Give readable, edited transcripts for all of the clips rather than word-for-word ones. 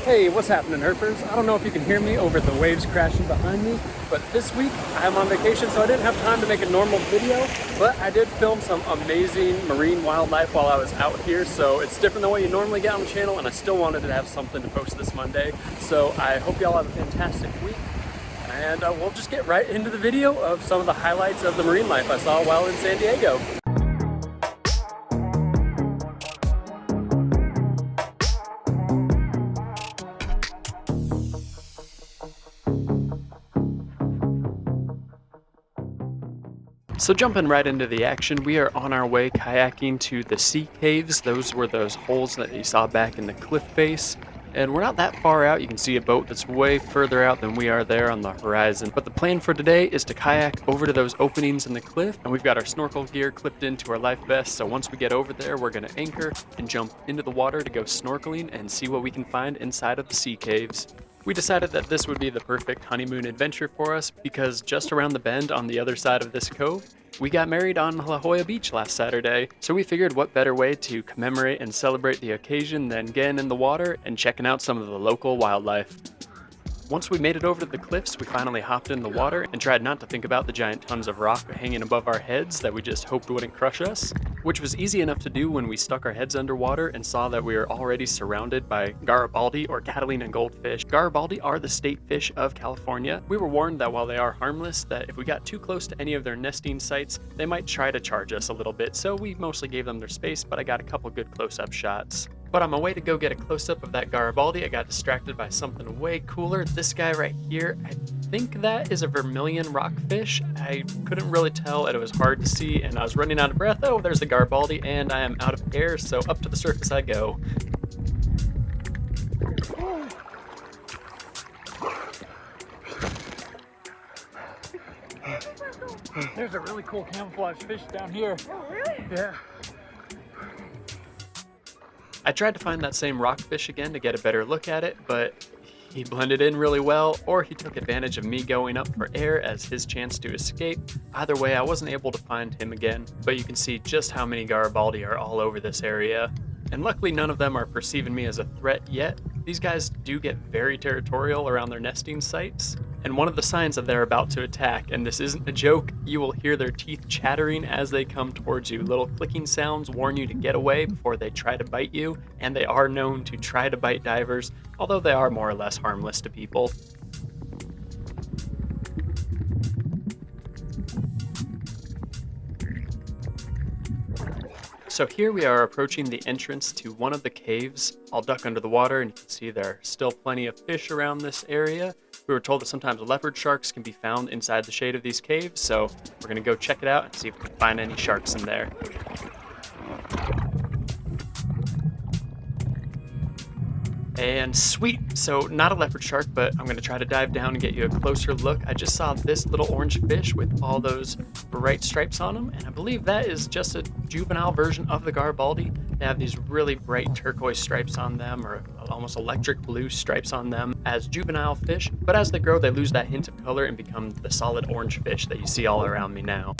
Hey, what's happening, Herpers? I don't know if you can hear me over the waves crashing behind me, but this week I'm on vacation, so I didn't have time to make a normal video, but I did film some amazing marine wildlife while I was out here, so it's different than what you normally get on the channel, and I still wanted to have something to post this Monday. So I hope y'all have a fantastic week, and we'll just get right into the video of some of the highlights of the marine life I saw while in San Diego. So jumping right into the action, we are on our way kayaking to the sea caves. Those were those holes that you saw back in the cliff face. And we're not that far out. You can see a boat that's way further out than we are there on the horizon. But the plan for today is to kayak over to those openings in the cliff. And we've got our snorkel gear clipped into our life vest. So once we get over there, we're gonna anchor and jump into the water to go snorkeling and see what we can find inside of the sea caves. We decided that this would be the perfect honeymoon adventure for us because just around the bend on the other side of this cove, we got married on La Jolla Beach last Saturday. So we figured what better way to commemorate and celebrate the occasion than getting in the water and checking out some of the local wildlife. Once we made it over to the cliffs, we finally hopped in the water and tried not to think about the giant tons of rock hanging above our heads that we just hoped wouldn't crush us, which was easy enough to do when we stuck our heads underwater and saw that we were already surrounded by Garibaldi or Catalina goldfish. Garibaldi are the state fish of California. We were warned that while they are harmless, that if we got too close to any of their nesting sites, they might try to charge us a little bit, so we mostly gave them their space, but I got a couple good close-up shots. But on my way to go get a close-up of that Garibaldi, I got distracted by something way cooler. This guy right here, I think that is a vermilion rockfish. I couldn't really tell, it was hard to see, and I was running out of breath. Oh, there's the Garibaldi, and I am out of air, so up to the surface I go. There's a really cool camouflage fish down here. Oh, really? Yeah. I tried to find that same rockfish again to get a better look at it, but he blended in really well, or he took advantage of me going up for air as his chance to escape. Either way, I wasn't able to find him again, but you can see just how many Garibaldi are all over this area. And luckily none of them are perceiving me as a threat yet. These guys do get very territorial around their nesting sites, and one of the signs that they're about to attack, and this isn't a joke, you will hear their teeth chattering as they come towards you. Little clicking sounds warn you to get away before they try to bite you, and they are known to try to bite divers, although they are more or less harmless to people. So here we are approaching the entrance to one of the caves. I'll duck under the water and you can see there are still plenty of fish around this area. We were told that sometimes leopard sharks can be found inside the shade of these caves, so we're gonna go check it out and see if we can find any sharks in there. And sweet, so not a leopard shark, but I'm gonna try to dive down and get you a closer look. I just saw this little orange fish with all those bright stripes on them, and I believe that is just a juvenile version of the Garibaldi. They have these really bright turquoise stripes on them, or almost electric blue stripes on them as juvenile fish, but as they grow, they lose that hint of color and become the solid orange fish that you see all around me now.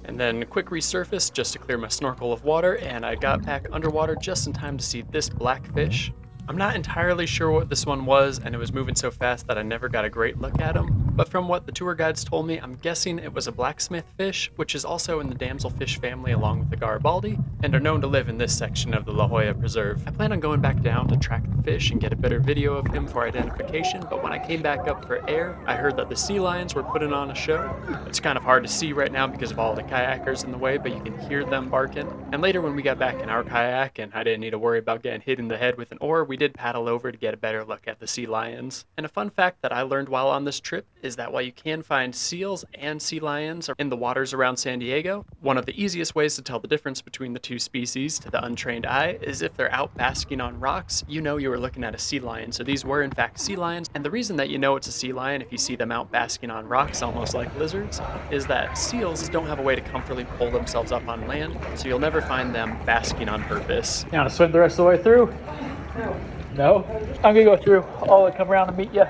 And then a quick resurface just to clear my snorkel of water, and I got back underwater just in time to see this black fish. I'm not entirely sure what this one was, and it was moving so fast that I never got a great look at him, but from what the tour guides told me, I'm guessing it was a blacksmith fish, which is also in the damselfish family along with the Garibaldi, and are known to live in this section of the La Jolla Preserve. I plan on going back down to track the fish and get a better video of him for identification, but when I came back up for air, I heard that the sea lions were putting on a show. It's kind of hard to see right now because of all the kayakers in the way, but you can hear them barking. And later when we got back in our kayak and I didn't need to worry about getting hit in the head with an oar, we did paddle over to get a better look at the sea lions. And a fun fact that I learned while on this trip is that while you can find seals and sea lions in the waters around San Diego, one of the easiest ways to tell the difference between the two species to the untrained eye is if they're out basking on rocks, you know you were looking at a sea lion. So these were in fact sea lions, and the reason that you know it's a sea lion if you see them out basking on rocks almost like lizards is that seals don't have a way to comfortably pull themselves up on land, so you'll never find them basking on purpose. You want to swim the rest of the way through? No? I'm gonna go through. I'll come around and meet you.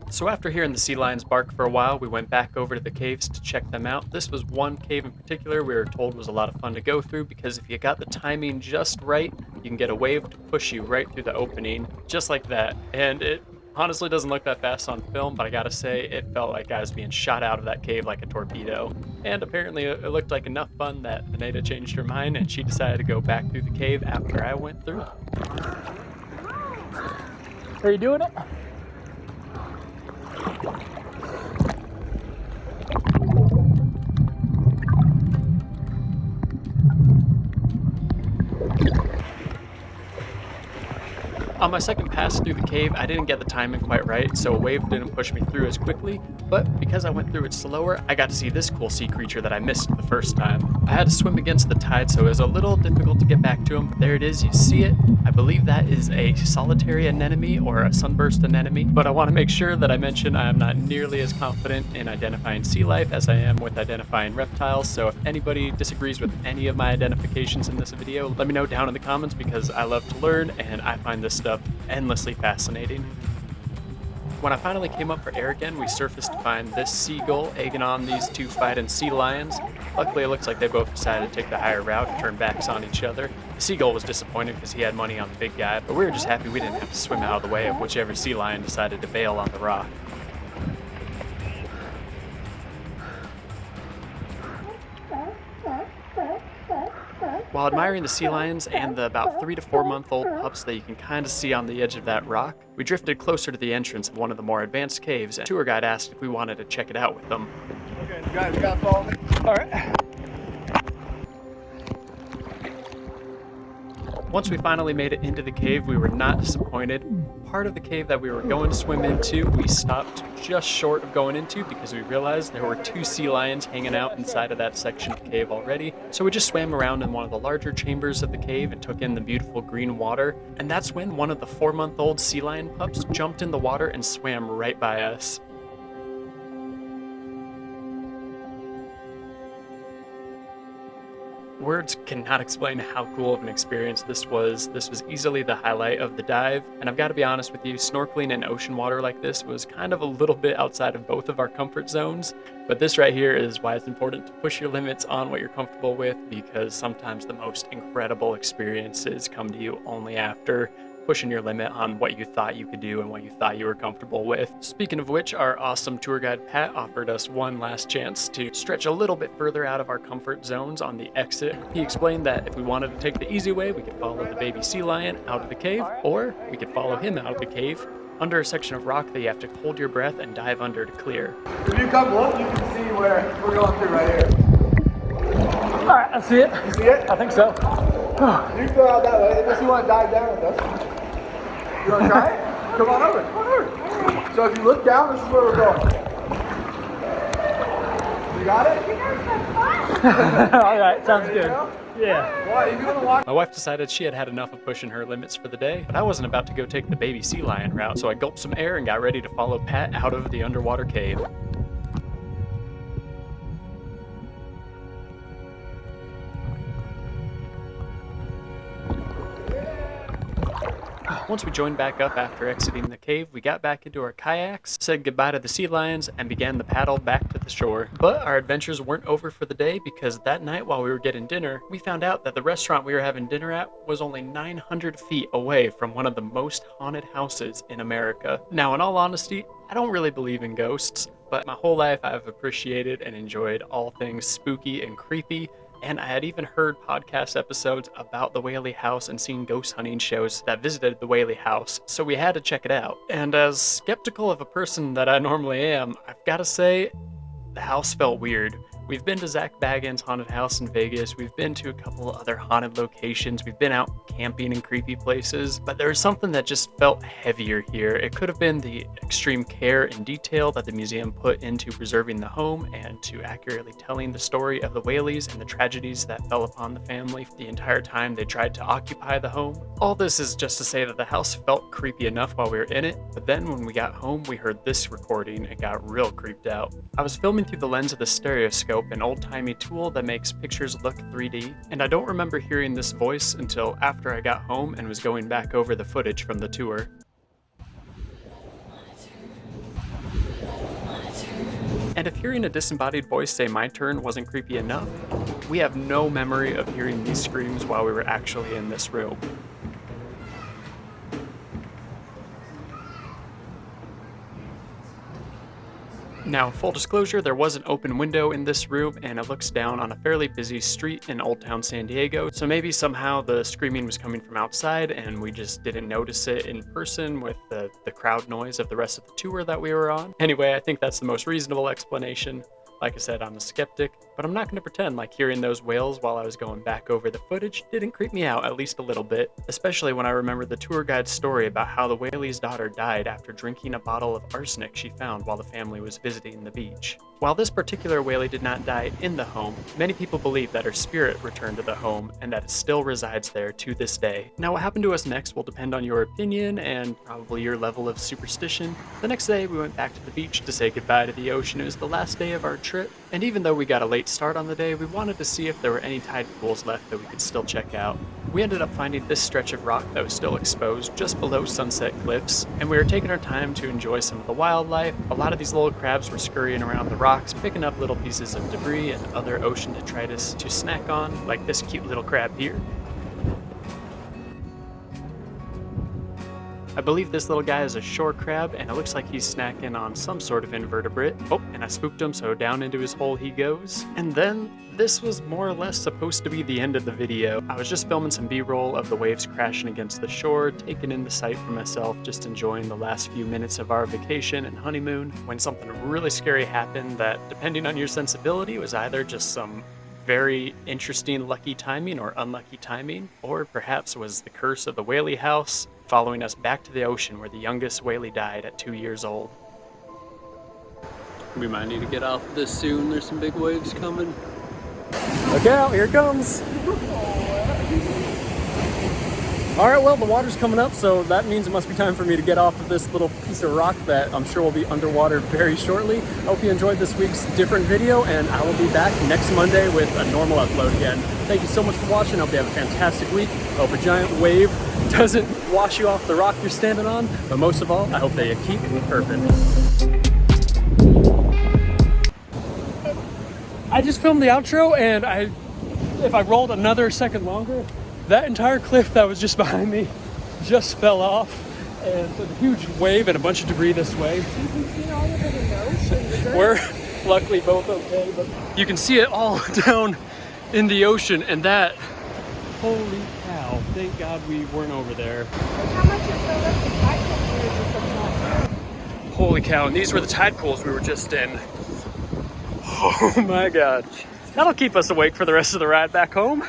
So after hearing the sea lions bark for a while, we went back over to the caves to check them out. This was one cave in particular we were told was a lot of fun to go through because if you got the timing just right, you can get a wave to push you right through the opening, just like that. And it honestly doesn't look that fast on film, but I gotta say, it felt like I was being shot out of that cave like a torpedo. And apparently it looked like enough fun that Anita changed her mind and she decided to go back through the cave after I went through. Are you doing it? On my second pass through the cave, I didn't get the timing quite right, so a wave didn't push me through as quickly, but because I went through it slower, I got to see this cool sea creature that I missed the first time. I had to swim against the tide, so it was a little difficult to get back to him. There it is, you see it. I believe that is a solitary anemone or a sunburst anemone, but I want to make sure that I mention I am not nearly as confident in identifying sea life as I am with identifying reptiles, so if anybody disagrees with any of my identifications in this video, let me know down in the comments because I love to learn and I find this stuff endlessly fascinating. When I finally came up for air again, we surfaced to find this seagull egging on these two fighting sea lions. Luckily, it looks like they both decided to take the higher route and turn backs on each other. The seagull was disappointed because he had money on the big guy, but we were just happy we didn't have to swim out of the way of whichever sea lion decided to bail on the rock. While admiring the sea lions and the about 3 to 4 month old pups that you can kind of see on the edge of that rock, we drifted closer to the entrance of one of the more advanced caves, and the tour guide asked if we wanted to check it out with them. Okay, you gotta follow me. All right. Once we finally made it into the cave, we were not disappointed. Part of the cave that we were going to swim into, we stopped just short of going into because we realized there were 2 sea lions hanging out inside of that section of the cave already. So we just swam around in one of the larger chambers of the cave and took in the beautiful green water. And that's when one of the 4-month-old sea lion pups jumped in the water and swam right by us. Words cannot explain how cool of an experience this was. This was easily the highlight of the dive, and I've got to be honest with you, snorkeling in ocean water like this was kind of a little bit outside of both of our comfort zones, but this right here is why it's important to push your limits on what you're comfortable with, because sometimes the most incredible experiences come to you only after pushing your limit on what you thought you could do and what you thought you were comfortable with. Speaking of which, our awesome tour guide Pat offered us one last chance to stretch a little bit further out of our comfort zones on the exit. He explained that if we wanted to take the easy way, we could follow the baby sea lion out of the cave, or we could follow him out of the cave under a section of rock that you have to hold your breath and dive under to clear. If you come look, you can see where we're going through right here. All right, I see it. You see it? I think so. You go out that way unless you want to dive down with us. You want to try it? Come on over. Come on over. So if you look down, this is where we're going. You got it? All right, sounds good. Yeah. Why? You gonna walk? My wife decided she had had enough of pushing her limits for the day, but I wasn't about to go take the baby sea lion route, so I gulped some air and got ready to follow Pat out of the underwater cave. Once we joined back up after exiting the cave, we got back into our kayaks, said goodbye to the sea lions, and began the paddle back to the shore. But our adventures weren't over for the day because that night while we were getting dinner, we found out that the restaurant we were having dinner at was only 900 feet away from one of the most haunted houses in America. Now, in all honesty, I don't really believe in ghosts, but my whole life I've appreciated and enjoyed all things spooky and creepy, and I had even heard podcast episodes about the Whaley house and seen ghost hunting shows that visited the Whaley house, so we had to check it out. And as skeptical of a person that I normally am, I've got to say, the house felt weird. We've been to Zach Baggins' haunted house in Vegas, we've been to a couple of other haunted locations, we've been out camping in creepy places, but there was something that just felt heavier here. It could have been the extreme care and detail that the museum put into preserving the home and to accurately telling the story of the Whaleys and the tragedies that fell upon the family the entire time they tried to occupy the home. All this is just to say that the house felt creepy enough while we were in it, but then when we got home we heard this recording and got real creeped out. I was filming through the lens of the stereoscope, an old-timey tool that makes pictures look 3D, and I don't remember hearing this voice until after I got home and was going back over the footage from the tour. And if hearing a disembodied voice say my turn wasn't creepy enough, we have no memory of hearing these screams while we were actually in this room. Now, full disclosure, there was an open window in this room and it looks down on a fairly busy street in Old Town San Diego, so maybe somehow the screaming was coming from outside and we just didn't notice it in person with the crowd noise of the rest of the tour that we were on. Anyway, I think that's the most reasonable explanation. Like I said, I'm a skeptic, but I'm not going to pretend like hearing those wails while I was going back over the footage didn't creep me out at least a little bit, especially when I remember the tour guide's story about how the Whaley's daughter died after drinking a bottle of arsenic she found while the family was visiting the beach. While this particular Whaley did not die in the home, many people believe that her spirit returned to the home and that it still resides there to this day. Now, what happened to us next will depend on your opinion and probably your level of superstition. The next day, we went back to the beach to say goodbye to the ocean. It was the last day of our trip, and even though we got a late start on the day, we wanted to see if there were any tide pools left that we could still check out. We ended up finding this stretch of rock that was still exposed just below Sunset Cliffs, and we were taking our time to enjoy some of the wildlife. A lot of these little crabs were scurrying around the rocks, picking up little pieces of debris and other ocean detritus to snack on, like this cute little crab here. I believe this little guy is a shore crab, and it looks like he's snacking on some sort of invertebrate. Oh, and I spooked him, so down into his hole he goes. And then, this was more or less supposed to be the end of the video. I was just filming some B-roll of the waves crashing against the shore, taking in the sight for myself, just enjoying the last few minutes of our vacation and honeymoon, when something really scary happened that, depending on your sensibility, was either just some very interesting lucky timing or unlucky timing, or perhaps was the curse of the Whaley house, following us back to the ocean where the youngest Whaley died at 2 years old. We might need to get off this soon. There's some big waves coming. Look out, here it comes. All right, well, the water's coming up, so that means it must be time for me to get off of this little piece of rock that I'm sure will be underwater very shortly. I hope you enjoyed this week's different video, and I will be back next Monday with a normal upload again. Thank you so much for watching. I hope you have a fantastic week. I hope a giant wave doesn't wash you off the rock you're standing on, but most of all, I hope that you keep herping. I just filmed the outro, and if I rolled another second longer, that entire cliff that was just behind me just fell off, and so a huge wave and a bunch of debris this way. You can see all of it in the ocean. We're luckily both okay, but you can see it all down in the ocean, and that, holy cow, thank God we weren't over there. Look how much it filled up the tide pools we were just looking at. Holy cow, and these were the tide pools we were just in. Oh my God. That'll keep us awake for the rest of the ride back home.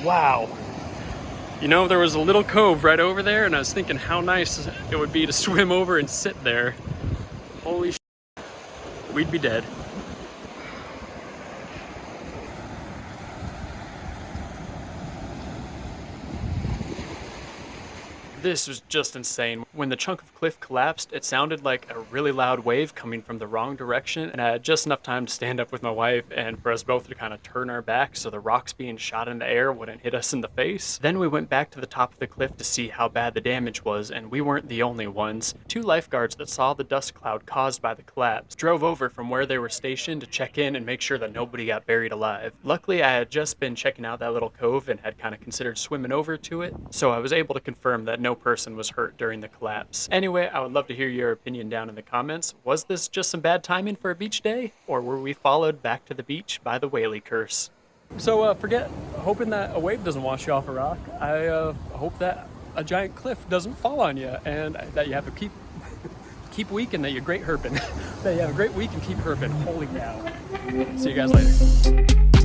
Wow. You know, there was a little cove right over there, and I was thinking how nice it would be to swim over and sit there. Holy shit. We'd be dead. This was just insane. When the chunk of cliff collapsed, it sounded like a really loud wave coming from the wrong direction, and I had just enough time to stand up with my wife and for us both to kind of turn our backs so the rocks being shot in the air wouldn't hit us in the face. Then we went back to the top of the cliff to see how bad the damage was, and we weren't the only ones. 2 lifeguards that saw the dust cloud caused by the collapse drove over from where they were stationed to check in and make sure that nobody got buried alive. Luckily, I had just been checking out that little cove and had kind of considered swimming over to it, so I was able to confirm that no person was hurt during the collapse. Anyway, I would love to hear your opinion down in the comments. Was this just some bad timing for a beach day, or were we followed back to the beach by the Whaley curse? So hoping that a wave doesn't wash you off a rock. I hope that a giant cliff doesn't fall on you, and that you have a keep weak, and that you're great herping. That you have a great week and keep herping. Holy cow. See you guys later.